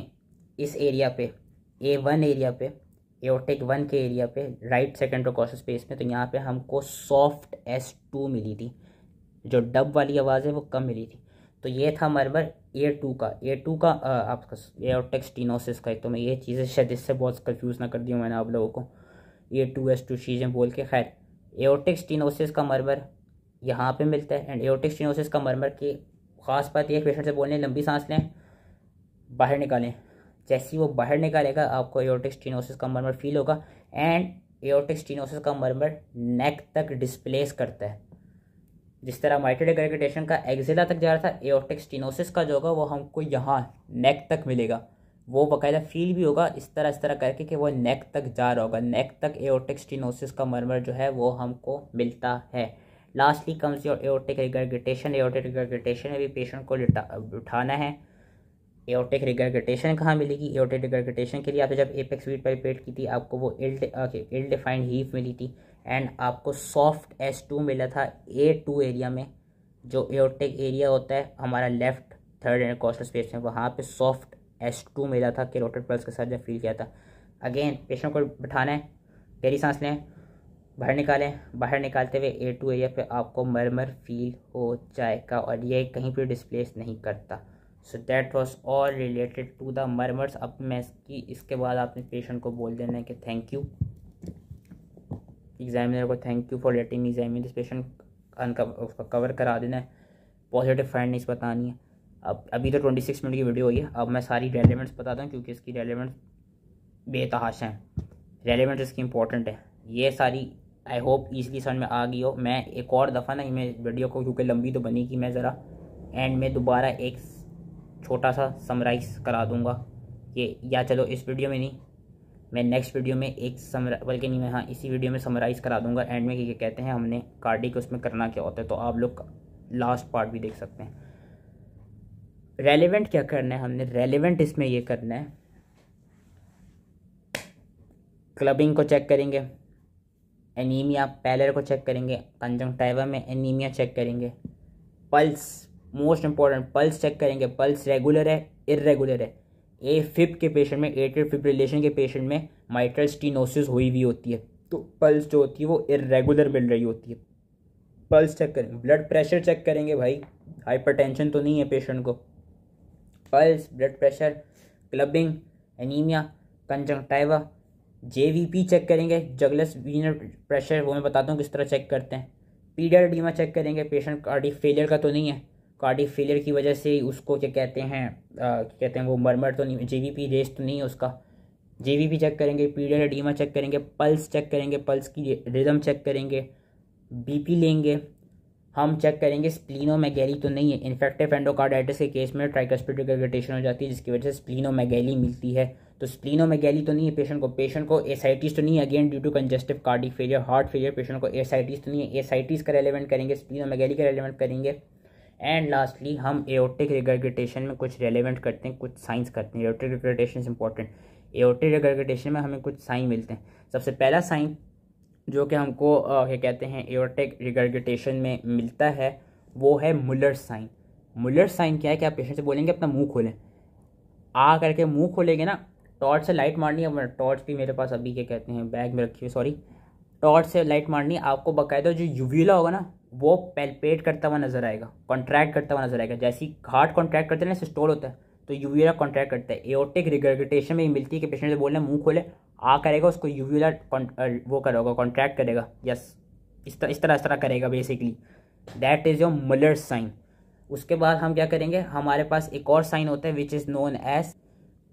इस एरिया पे A1 एरिया पे, एओर्टिक 1 के एरिया पे राइट सेकंड इंटरकॉस्टल स्पेस में, तो यहाँ पे हमको सॉफ्ट S2 मिली थी, जो डब वाली आवाज़ है वो कम मिली थी। तो ये था मर्मर A2 का आपका एओर्टिक स्टीनोसिस का। एक तो मैं ये चीज़ें शायद इससे बहुत कंफ्यूज ना कर दी हूँ मैंने आप लोगों को, A2 S2 चीज़ें बोल के। खैर, एओर्टिक स्टीनोसिस का मर्मर यहाँ पे मिलता है। एंड एओर्टिक स्टीनोसिस का मर्मर की ख़ास बात यह पेशेंट से बोलने लंबी सांस लें, बाहर निकालें। जैसे ही वो बाहर निकालेगा आपको एओर्टिक स्टीनोसिस का मर्मर फील होगा। एंड एओर्टिक स्टीनोसिस का मर्मर नेक तक डिस्प्लेस करता है। जिस तरह माइट्रल रिगर्गिटेशन का एक्सिला तक जा रहा था, एओर्टिक स्टीनोसिस का जो होगा वो हमको यहाँ नेक तक मिलेगा। वो बाकायदा फील भी होगा इस तरह करके कि वो नेक तक जा रहा होगा। नेक तक एओर्टिक स्टीनोसिस का मर्मर जो है वो हमको मिलता है। Lastly comes your aortic regurgitation. Aortic regurgitation में भी पेशेंट को उठाना है। एओर्टिक रिगर्गिटेशन कहाँ मिलेगी? एओर्टिक रिगर्गिटेशन के लिए आपने जब एपेक्स बीट पल्पेट की थी आपको वो इल डिफाइंड हीव मिली थी। एंड आपको सॉफ्ट S2 मिला था A2 एरिया में, जो एओर्टिक एरिया होता है हमारा लेफ्ट थर्ड इंटरकॉस्टल स्पेस में, वहाँ पे सॉफ्ट S2 मिला था कैरोटिड पल्स के साथ जब फील किया था। अगेन पेशेंट को बिठाना है, गहरी सांस लें, बाहर निकालें। बाहर निकालते हुए A2 एरिया पे आपको मर्मर फील हो जाएगा और ये कहीं पर डिस्प्लेस नहीं करता। So that was all related to the murmurs. अब मैं इसके बाद आपने पेशेंट को बोल देना है कि थैंक यू एग्जामिनर को, thank you for letting me examine this patient, उसका कवर करा देना है, पॉजिटिव फाइंडिंग्स बतानी है। अब अभी तो 26 मिनट की वीडियो हुई है, अब मैं सारी रेलेवेंट्स बताता हूँ क्योंकि इसकी रेलेवेंट्स बेतहाशा हैं। रेलेवेंट इसकी इंपॉर्टेंट है, ये सारी आई होप ईजली समझ में आ गई हो। मैं एक और दफ़ा ना मैं वीडियो को, क्योंकि लंबी तो बनी कि मैं ज़रा एंड में दोबारा एक छोटा सा समराइज़ करा दूंगा ये, या चलो इस वीडियो में नहीं, मैं नेक्स्ट वीडियो में एक बल्कि नहीं, मैं हाँ इसी वीडियो में समराइज़ करा दूंगा एंड में कि कहते हैं हमने कार्डिक उसमें करना क्या होता है, तो आप लोग लास्ट पार्ट भी देख सकते हैं। रेलेवेंट क्या करना है हमने? रेलेवेंट इसमें ये करना है, क्लबिंग को चेक करेंगे, एनीमिया पैलर को चेक करेंगे, कंजंक्टिवा में एनीमिया चेक करेंगे, pulse most important pulse check करेंगे, पल्स रेगुलर है इर्रेगुलर है। AFib के पेशेंट में, एट्रियल फिब्रिलेशन के पेशेंट में माइट्रल स्टीनोसिस हुई हुई होती है, तो पल्स जो होती है वो इर्रेगुलर मिल रही होती है। पल्स चेक करेंगे, ब्लड प्रेशर चेक करेंगे, भाई हाइपरटेंशन तो नहीं है पेशेंट को। Pulse, blood pressure, clubbing, anaemia, conjunctiva, JVP check करेंगे, जगलस वीनर प्रेशर, वो मैं बताता हूँ किस तरह चेक करते हैं। पीडियल एडीमा चेक करेंगे, पेशेंट कार्डिक फेलियर का तो नहीं है, कार्डिक फेलियर की वजह से उसको क्या कहते हैं वो मर्मर तो नहीं, JVP रेस तो नहीं है उसका। JVP चेक करेंगे, पीडियल एडीमा चेक करेंगे, पल्स चेक करेंगे, पल्स की रिदम चेक करेंगे, BP लेंगे, हम चेक करेंगे स्प्लीनोमेगैली तो नहीं है। इन्फेक्टिव एंडोकार्डाइटिस के केस में ट्राइकस्पिड रिगर्गिटेशन हो जाती है जिसकी वजह से स्प्लीनोमेगैली मिलती है, तो स्प्लीनोमेगैली तो नहीं है पेशेंट को एसाइटिस तो नहीं है, again due to congestive cardiac failure, heart failure, patient को एसाइटिस तो नहीं है, एसाइटिस का रेलेवेंट करेंगे, स्प्लीनोमेगैली का रेलेवेंट करेंगे। एंड लास्टली हम एओर्टिक रिगर्गिटेशन में कुछ रेलेवेंट करते हैं, कुछ साइंस करते हैं। Aortic regurgitation is important. Aortic regurgitation में हमें कुछ साइन मिलते हैं। सबसे पहला साइन जो कि हमको क्या कहते हैं एओर्टिक रिगर्गिटेशन में मिलता है वो है मुलर साइन। मुलर साइन क्या है कि आप पेशेंट से बोलेंगे अपना मुंह खोलें, आ करके मुंह खोलेंगे ना, टॉर्च से लाइट मारनी है, टॉर्च भी मेरे पास अभी क्या कहते हैं बैग में रखी हुई, सॉरी, टॉर्च से लाइट मारनी है आपको, बाकायदा जो यूविला होगा ना वो पैल्पेट करता हुआ नजर आएगा, कॉन्ट्रैक्ट करता हुआ नजर आएगा। जैसे ही हार्ट कॉन्ट्रैक्ट करते हैं ना, सिस्टोल होता है, तो यूविला कॉन्ट्रैक्ट करता है। एओर्टिक रिगर्गिटेशन में ही मिलती है कि पेशेंट से बोलना मुंह खोले, आ करेगा उसको यूविला वो करेगा, कॉन्ट्रैक्ट करेगा, यस इस तरह करेगा basically, that is your Muller sign. उसके बाद हम क्या करेंगे, हमारे पास एक और साइन होता है which is known as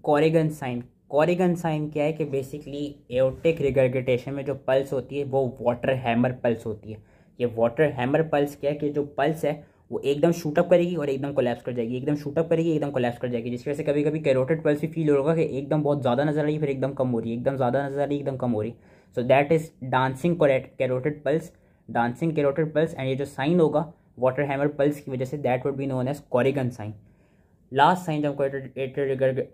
Corrigan sign. Corrigan sign क्या है कि बेसिकली एओर्टिक रिगर्गिटेशन में जो पल्स होती है वो वाटर हैमर पल्स होती है। ये वाटर हैमर पल्स क्या है कि जो पल्स है वो एकदम शूटअप करेगी और एकदम कोलैप्स कर जाएगी, एकदम शूटअप करेगी एकदम कोलैप्स कर जाएगी, जिसकी वजह से कभी कभी कैरोटिड पल्स भी फील होगा कि एकदम बहुत ज़्यादा नजर आ रही है, फिर एकदम कम हो रही है, एकदम ज़्यादा नजर आ रही है, एकदम कम हो रही है। So that is dancing carotid pulse, dancing carotid pulse. And ये जो साइन होगा वाटर हैमर पल्स की वजह से that would be known as Corrigan sign. Last sign जो हमको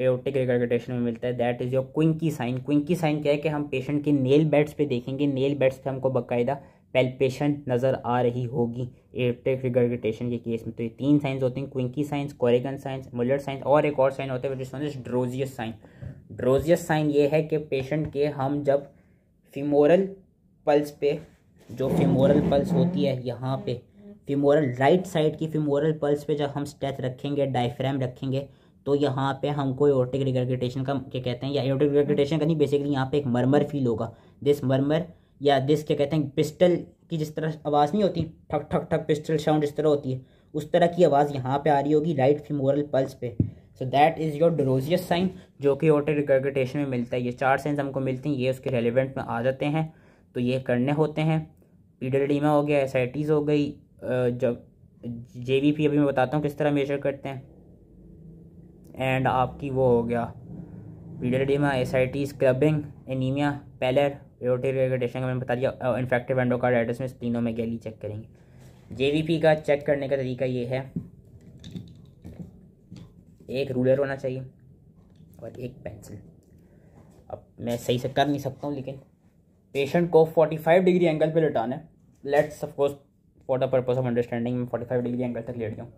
एओर्टिक रिगर्गिटेशन में मिलता है that is your Quincke sign. Quincke sign क्या है कि हम पेशेंट के नेल बेड्स पे देखेंगे, नेल बेड्स पे हमको बाकायदा पैल्पेशन नज़र आ रही होगी एओर्टिक रिगर्गिटेशन के केस में। तो ये 3 साइंस होते हैं, क्विंकी साइंस, कोरेगन साइंस, मुलर साइंस, और एक और साइन होता है जिसमें ड्रोजियस साइन। ड्रोजियस साइन ये है कि पेशेंट के हम जब फीमोरल पल्स पे, जो फीमोरल पल्स होती है यहाँ पे, फीमोरल राइट साइड की फीमोरल पल्स पे जब हम स्टेथ रखेंगे, डायफ्राम रखेंगे, तो यहाँ पे हमको एओर्टिक रिगर्गिटेशन का क्या कहते हैं, या एओर्टिक रिगर्गिटेशन का नहीं, बेसिकली यहाँ पे एक मरमर फील होगा। दिस मरमर या दिस क्या कहते हैं, पिस्टल की जिस तरह आवाज़ नहीं होती, ठक ठक ठक पिस्टल साउंड जिस तरह होती है, उस तरह की आवाज़ यहाँ पे आ रही होगी राइट फीमोरल पल्स पे। So that is your Duroziez sign जो कि एओर्टिक रिगर्गिटेशन में मिलता है। ये 4 साइंस हमको मिलते हैं, ये उसके रेलिवेंट में आ जाते हैं, तो ये करने होते हैं। पीडर एडिमा हो गया, एसाइटीज़ हो गई, जब जेवीपी अभी मैं बताता हूँ किस तरह मेजर करते हैं, एंड आपकी वो हो गया pedal oedema, ascites, clubbing, anaemia, pallor, aortic regurgitation का मैंने बता दिया, इन्फेक्टिव एंडोकार्डाइटिस में तीनों में गैली चेक करेंगे। जेवीपी का चेक करने का तरीका ये है, एक रूलर होना चाहिए और एक पेंसिल। अब मैं सही से कर नहीं सकता हूँ, लेकिन पेशेंट को 45 डिग्री एंगल पे लेटाना है। Let's suppose for the purpose of understanding में 45 डिग्री एंगल तक लेट जाऊँ।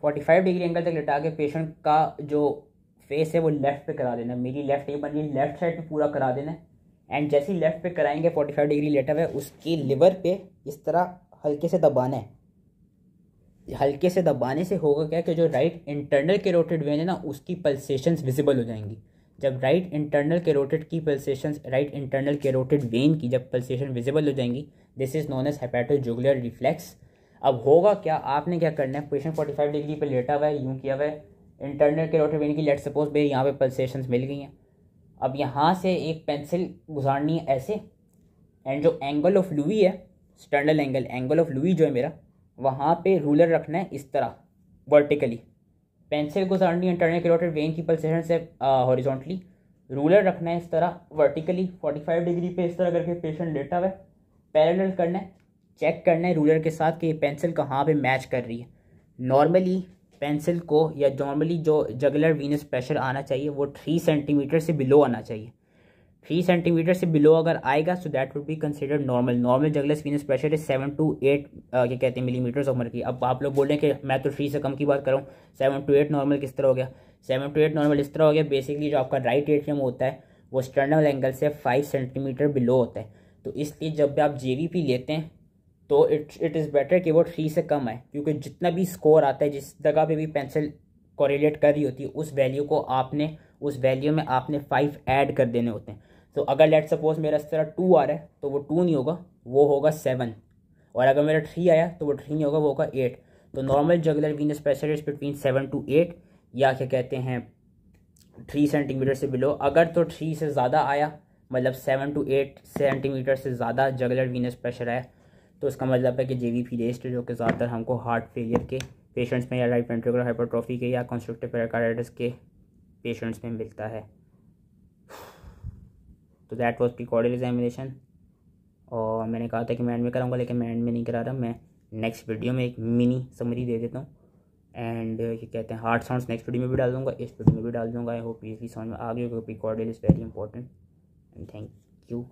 45 डिग्री एंगल तक लेटा के पेशेंट का जो फेस है वो लेफ्ट पे करा देना है। मेरी लेफ्ट ये बन रही है, लेफ्ट साइड पे पूरा करा देना है। एंड जैसे ही लेफ्ट पे कराएंगे 45 डिग्री लेटा हुआ है, उसकी लिवर पे इस तरह हल्के से दबाना है। हल्के से दबाने से होगा क्या कि जो राइट इंटरनल कैरोटिड वेन है ना, उसकी पल्सेशंस विजिबल हो जाएंगी। जब राइट इंटरनल कैरोटिड की pulsations, right internal carotid vein की जब पल्सेशन विजिबल हो जाएंगी, this is known as hepatojugular reflex. अब होगा क्या, आपने क्या करना है, पेशेंट 45 डिग्री पे लेटा हुआ है, यूँ किया हुआ है, इंटरनल कैरोटिड वेन की लेट सपोज भाई यहाँ पे पल्सेशंस मिल गई हैं। अब यहाँ से एक पेंसिल गुजारनी है ऐसे, एंड जो एंगल ऑफ लुई है, sternal angle, angle of Louis जो है मेरा, वहाँ पे रूलर रखना है इस तरह वर्टिकली। पेंसिल गुजारनी है इंटरनल कैरोटिड वेन की पल्सेशन से हॉरिजॉन्टली, रूलर रखना है इस तरह वर्टिकली 45 डिग्री पे, इस तरह करके पेशेंट लेटा हुआ है। पैरेलल करना है, चेक करना है रूलर के साथ कि ये पेंसिल कहाँ पे मैच कर रही है। नॉर्मली पेंसिल को, या नॉर्मली जो जगुलर वीनस प्रेशर आना चाहिए वो 3 सेंटीमीटर से बिलो आना चाहिए। 3 सेंटीमीटर से बिलो अगर आएगा so that would be considered normal. Normal jugular venous pressure is 7 to 8 क्या कहते हैं मिलीमीटर्स ऑफ मर्क्यूरी। अब आप लोग बोलें कि मैं तो 3 से कम की बात कर रहा हूँ, 7 to 8 नॉर्मल किस तरह हो गया? 7 to 8 नॉर्मल इस तरह हो गया, बेसिकली जो आपका राइट एट्रियम होता है वो स्टर्नल एंगल से 5 सेंटीमीटर बिलो होता है। तो इसलिए जब भी आप जेवीपी लेते हैं तो इट इज़ बेटर कि वो 3 से कम है, क्योंकि जितना भी स्कोर आता है, जिस जगह पे भी पेंसिल कोरिलेट कर रही होती है, उस वैल्यू को आपने, उस वैल्यू में आपने 5 ऐड कर देने होते हैं। तो अगर लेट सपोज मेरा इस तरह 2 आ रहा है तो वो 2 नहीं होगा, वो होगा 7। और अगर मेरा 3 आया तो वो 3 नहीं होगा, वो होगा 8। तो normal jugular venous pressure is between 7 to 8, या क्या कहते हैं 3 सेंटीमीटर से बिलो। अगर तो 3 से ज़्यादा आया, मतलब 7 to 8 सेंटीमीटर से ज़्यादा जगुलर वीनस प्रेशर आया, तो इसका मतलब है कि जेवीपी रेस्ट जो कि ज़्यादातर हमको हार्ट फेलियर के पेशेंट्स में, या राइट वेंट्रिकुलर हाइपरट्रॉफी के, या कंस्ट्रक्टिव पेरिकार्डाइटिस के पेशेंट्स में मिलता है। तो दैट वाज प्रीकॉर्डियल एग्जामिनेशन। और मैंने कहा था कि मैं एंड में कराऊंगा, लेकिन मैं एंड में नहीं करा रहा, मैं नेक्स्ट वीडियो में एक मिनी समरी दे देता हूँ। एंड ये कहते हैं हार्ट साउंड्स नेक्स्ट वीडियो में भी डाल दूँगा, इस वीडियो में भी डाल दूँगा। आई होप इजली समझ में आ गई, क्योंकि precordial is very important. And thank you.